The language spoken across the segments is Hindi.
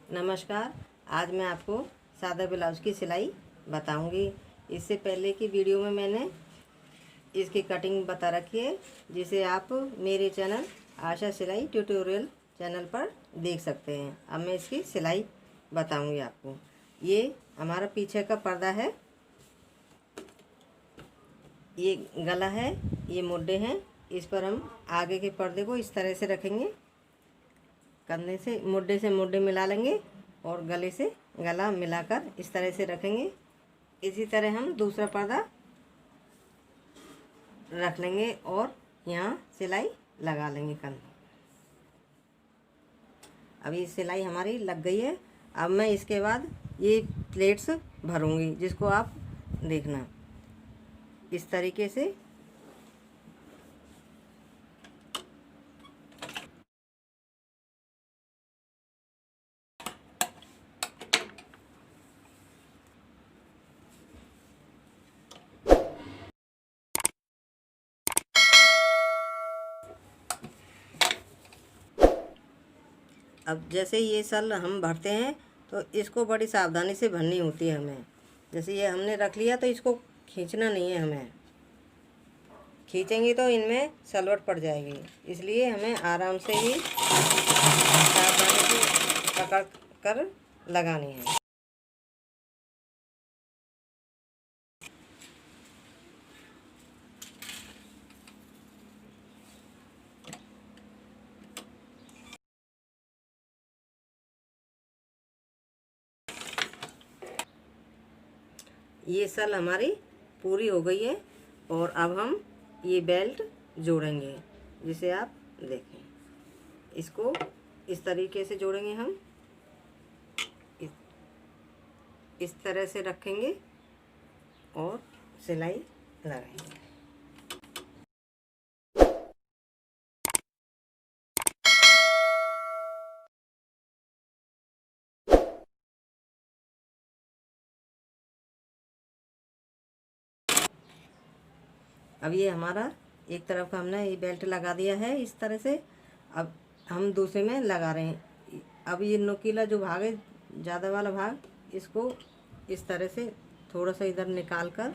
नमस्कार। आज मैं आपको सादा ब्लाउज़ की सिलाई बताऊंगी। इससे पहले की वीडियो में मैंने इसकी कटिंग बता रखी है, जिसे आप मेरे चैनल आशा सिलाई ट्यूटोरियल चैनल पर देख सकते हैं। अब मैं इसकी सिलाई बताऊंगी आपको। ये हमारा पीछे का पर्दा है, ये गला है, ये मुड्डे हैं। इस पर हम आगे के पर्दे को इस तरह से रखेंगे, कंधे से मुड्डे मिला लेंगे और गले से गला मिलाकर इस तरह से रखेंगे। इसी तरह हम दूसरा पर्दा रख लेंगे और यहाँ सिलाई लगा लेंगे कंधे। अभी सिलाई हमारी लग गई है। अब मैं इसके बाद ये प्लेट्स भरूंगी, जिसको आप देखना इस तरीके से। अब जैसे ये सल हम भरते हैं तो इसको बड़ी सावधानी से भरनी होती है हमें। जैसे ये हमने रख लिया तो इसको खींचना नहीं है हमें, खींचेंगे तो इनमें सलवट पड़ जाएगी। इसलिए हमें आराम से ही सावधानी से पकड़ कर लगानी है। ये सल हमारी पूरी हो गई है और अब हम ये बेल्ट जोड़ेंगे, जिसे आप देखें। इसको इस तरीके से जोड़ेंगे हम, इस तरह से रखेंगे और सिलाई लगाएंगे। अब ये हमारा एक तरफ का हमने ये बेल्ट लगा दिया है इस तरह से। अब हम दूसरे में लगा रहे हैं। अब ये नुकीला जो भाग है, ज़्यादा वाला भाग, इसको इस तरह से थोड़ा सा इधर निकाल कर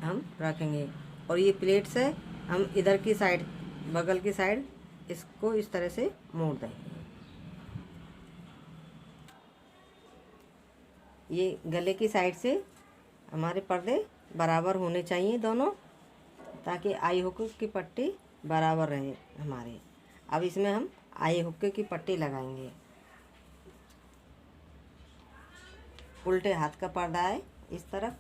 हम रखेंगे। और ये प्लेट्स है, हम इधर की साइड, बगल की साइड, इसको इस तरह से मोड़ देंगे। ये गले की साइड से हमारे पर्दे बराबर होने चाहिए दोनों, ताकि आई हुक की पट्टी बराबर रहे हमारे। अब इसमें हम आई हुक की पट्टी लगाएंगे। उल्टे हाथ का पर्दा है इस तरफ,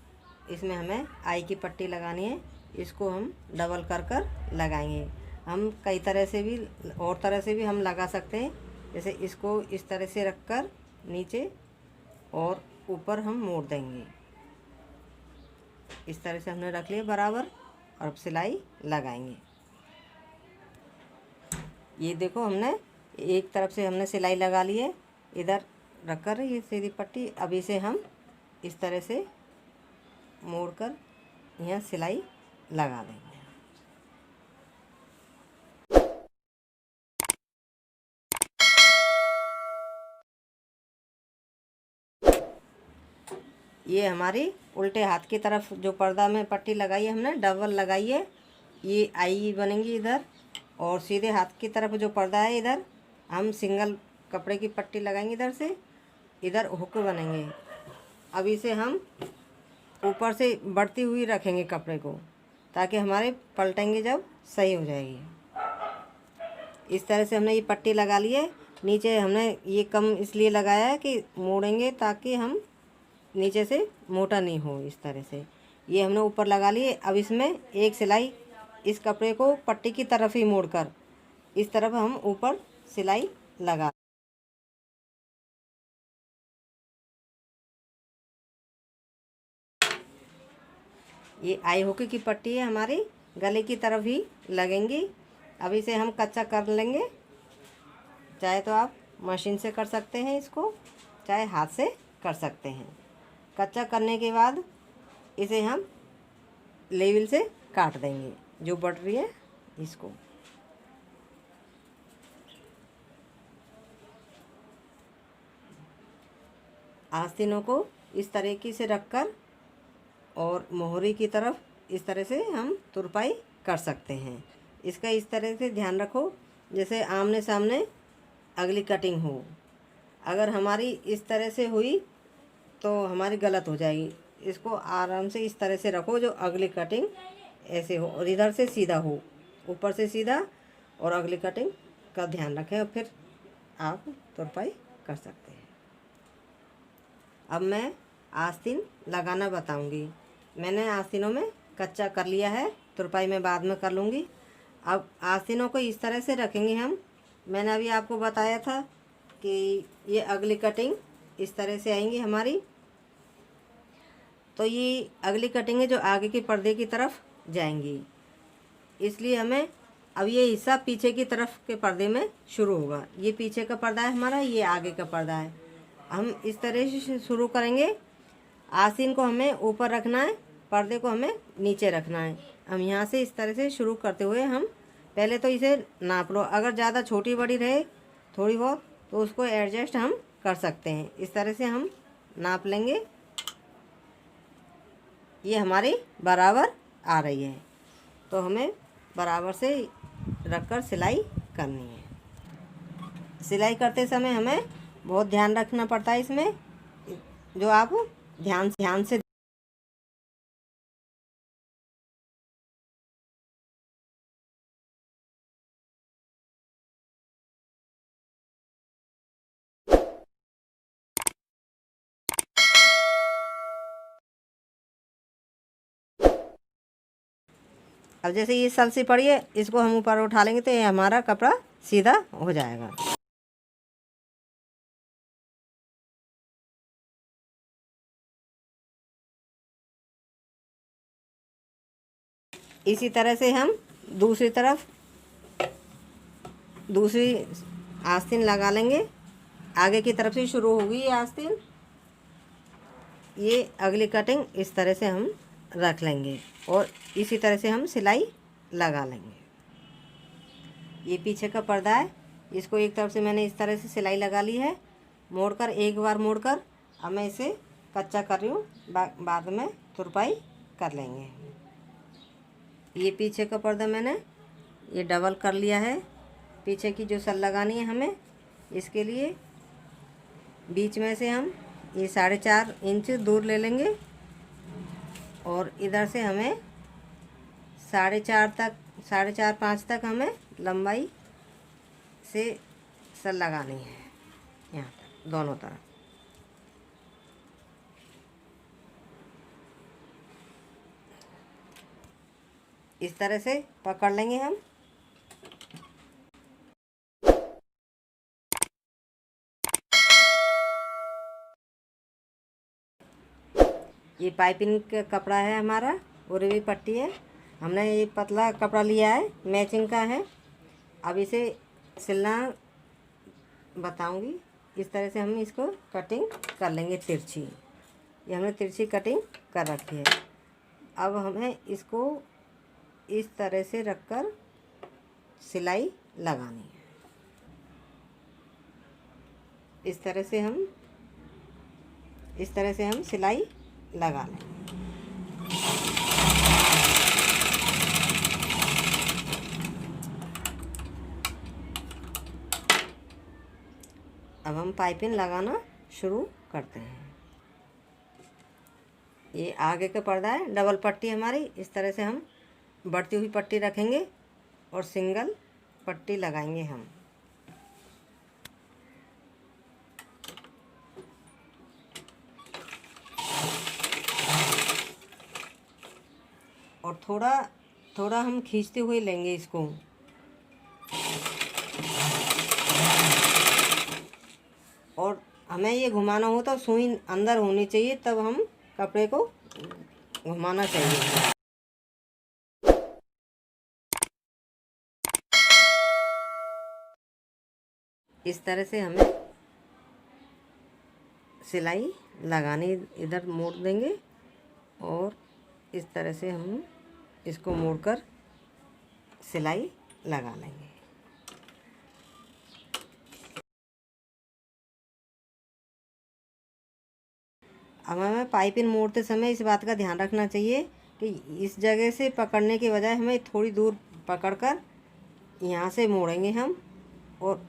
इसमें हमें आई की पट्टी लगानी है। इसको हम डबल कर कर लगाएंगे। हम कई तरह से भी, और तरह से भी हम लगा सकते हैं। जैसे इसको इस तरह से रख कर नीचे और ऊपर हम मोड़ देंगे। इस तरह से हमने रख लिया बराबर और अब सिलाई लगाएंगे। ये देखो, हमने एक तरफ से हमने सिलाई लगा ली है, इधर रखकर ये सीधी पट्टी। अब इसे हम इस तरह से मोड़कर यहाँ सिलाई लगा देंगे। ये हमारी उल्टे हाथ की तरफ जो पर्दा में पट्टी लगाई है हमने, डबल लगाई है, ये आई बनेंगी इधर। और सीधे हाथ की तरफ जो पर्दा है, इधर हम सिंगल कपड़े की पट्टी लगाएंगे, इधर से इधर हुक बनेंगे। अब इसे हम ऊपर से बढ़ती हुई रखेंगे कपड़े को, ताकि हमारे पलटेंगे जब सही हो जाएगी। इस तरह से हमने ये पट्टी लगा ली है। नीचे हमने ये कम इसलिए लगाया है कि मोड़ेंगे ताकि हम नीचे से मोटा नहीं हो। इस तरह से ये हमने ऊपर लगा लिए। अब इसमें एक सिलाई इस कपड़े को पट्टी की तरफ ही मोड़कर इस तरफ हम ऊपर सिलाई लगा। ये आई हुक की पट्टी है हमारी, गले की तरफ ही लगेंगी। अब इसे हम कच्चा कर लेंगे। चाहे तो आप मशीन से कर सकते हैं इसको, चाहे हाथ से कर सकते हैं। कच्चा करने के बाद इसे हम लेवल से काट देंगे, जो बढ़ रही है इसको। आस्तीनों को इस तरीके से रखकर और मोहरी की तरफ इस तरह से हम तुरपाई कर सकते हैं। इसका इस तरह से ध्यान रखो जैसे आमने सामने अगली कटिंग हो। अगर हमारी इस तरह से हुई तो हमारी गलत हो जाएगी। इसको आराम से इस तरह से रखो जो अगली कटिंग ऐसे हो और इधर से सीधा हो, ऊपर से सीधा, और अगली कटिंग का ध्यान रखें और फिर आप तुरपाई कर सकते हैं। अब मैं आस्तीन लगाना बताऊंगी। मैंने आस्तीनों में कच्चा कर लिया है, तुरपाई मैं बाद में कर लूँगी। अब आस्तीनों को इस तरह से रखेंगे हम। मैंने अभी आपको बताया था कि ये अगली कटिंग इस तरह से आएंगी हमारी, तो ये अगली कटिंग है जो आगे के पर्दे की तरफ जाएंगी। इसलिए हमें अब ये हिस्सा पीछे की तरफ के पर्दे में शुरू होगा। ये पीछे का पर्दा है हमारा, ये आगे का पर्दा है। हम इस तरह से शुरू करेंगे। आस्तीन को हमें ऊपर रखना है, पर्दे को हमें नीचे रखना है। हम यहाँ से इस तरह से शुरू करते हुए हम पहले तो इसे नाप लो। अगर ज़्यादा छोटी बड़ी रहे थोड़ी बहुत तो उसको एडजस्ट हम कर सकते हैं। इस तरह से हम नाप लेंगे। ये हमारी बराबर आ रही है तो हमें बराबर से रखकर सिलाई करनी है। सिलाई करते समय हमें बहुत ध्यान रखना पड़ता है इसमें, जो आप ध्यान से अब जैसे ये सलसी पड़ी है, इसको हम ऊपर उठा लेंगे तो ये हमारा कपड़ा सीधा हो जाएगा। इसी तरह से हम दूसरी तरफ दूसरी आस्तीन लगा लेंगे। आगे की तरफ से शुरू होगी ये आस्तीन। ये अगली कटिंग इस तरह से हम रख लेंगे और इसी तरह से हम सिलाई लगा लेंगे। ये पीछे का पर्दा है, इसको एक तरफ से मैंने इस तरह से सिलाई लगा ली है, मोड़कर एक बार मोड़कर। अब मैं इसे कच्चा कर रही हूँ, बाद में तुरपाई कर लेंगे। ये पीछे का पर्दा मैंने ये डबल कर लिया है। पीछे की जो सल लगानी है हमें, इसके लिए बीच में से हम ये 4.5 इंच दूर ले लेंगे और इधर से हमें 4.5 तक हमें लंबाई से सल लगानी है, यहाँ तक दोनों तरफ। इस तरह से पकड़ लेंगे हम। ये पाइपिंग का कपड़ा है हमारा, उरेवी पट्टी है। हमने ये पतला कपड़ा लिया है, मैचिंग का है। अब इसे सिलना बताऊंगी। इस तरह से हम इसको कटिंग कर लेंगे तिरछी। ये हमने तिरछी कटिंग कर रखी है। अब हमें इसको इस तरह से रखकर सिलाई लगानी है। इस तरह से हम सिलाई लगा लें। अब हम पाइपिंग लगाना शुरू करते हैं। ये आगे का पर्दा है, डबल पट्टी हमारी। इस तरह से हम बढ़ती हुई पट्टी रखेंगे और सिंगल पट्टी लगाएंगे हम। और थोड़ा थोड़ा हम खींचते हुए लेंगे इसको। और हमें ये घुमाना हो तो सुई अंदर होनी चाहिए, तब हम कपड़े को घुमाना चाहिए। इस तरह से हमें सिलाई लगानी, इधर मोड़ देंगे और इस तरह से हम इसको मोड़कर सिलाई लगा लेंगे। अब हमें पाइपिंग मोड़ते समय इस बात का ध्यान रखना चाहिए कि इस जगह से पकड़ने के बजाय हमें थोड़ी दूर पकड़कर यहाँ से मोड़ेंगे हम, और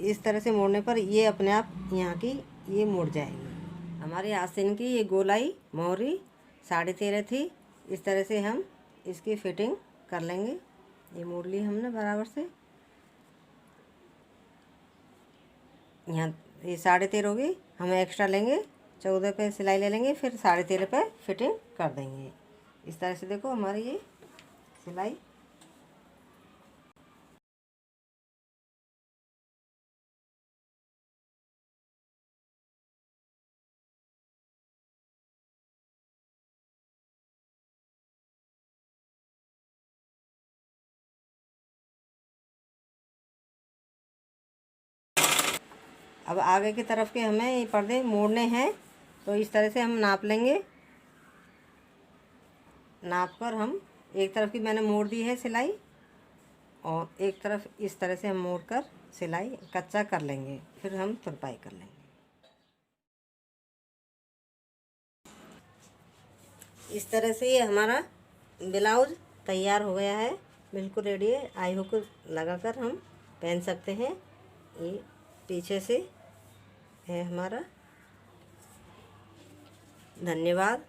इस तरह से मोड़ने पर ये अपने आप यहाँ की ये मुड़ जाएगी। हमारे आस्तीन की ये गोलाई मोहरी 13.5 थी। इस तरह से हम इसकी फिटिंग कर लेंगे। ये मोड़ ली हमने बराबर से। यहाँ ये 13.5 होगी, हम एक्स्ट्रा लेंगे 14 पे सिलाई ले लेंगे, फिर 13.5 पे फिटिंग कर देंगे। इस तरह से देखो हमारी ये सिलाई। अब आगे की तरफ के हमें ये पर्दे मोड़ने हैं, तो इस तरह से हम नाप लेंगे। नाप कर हम एक तरफ की मैंने मोड़ दी है सिलाई, और एक तरफ इस तरह से हम मोड़ कर सिलाई कच्चा कर लेंगे, फिर हम तुरपाई कर लेंगे। इस तरह से ये हमारा ब्लाउज तैयार हो गया है, बिल्कुल रेडी है। आई हुक लगाकर हम पहन सकते हैं। ये पीछे से है हमारा। धन्यवाद।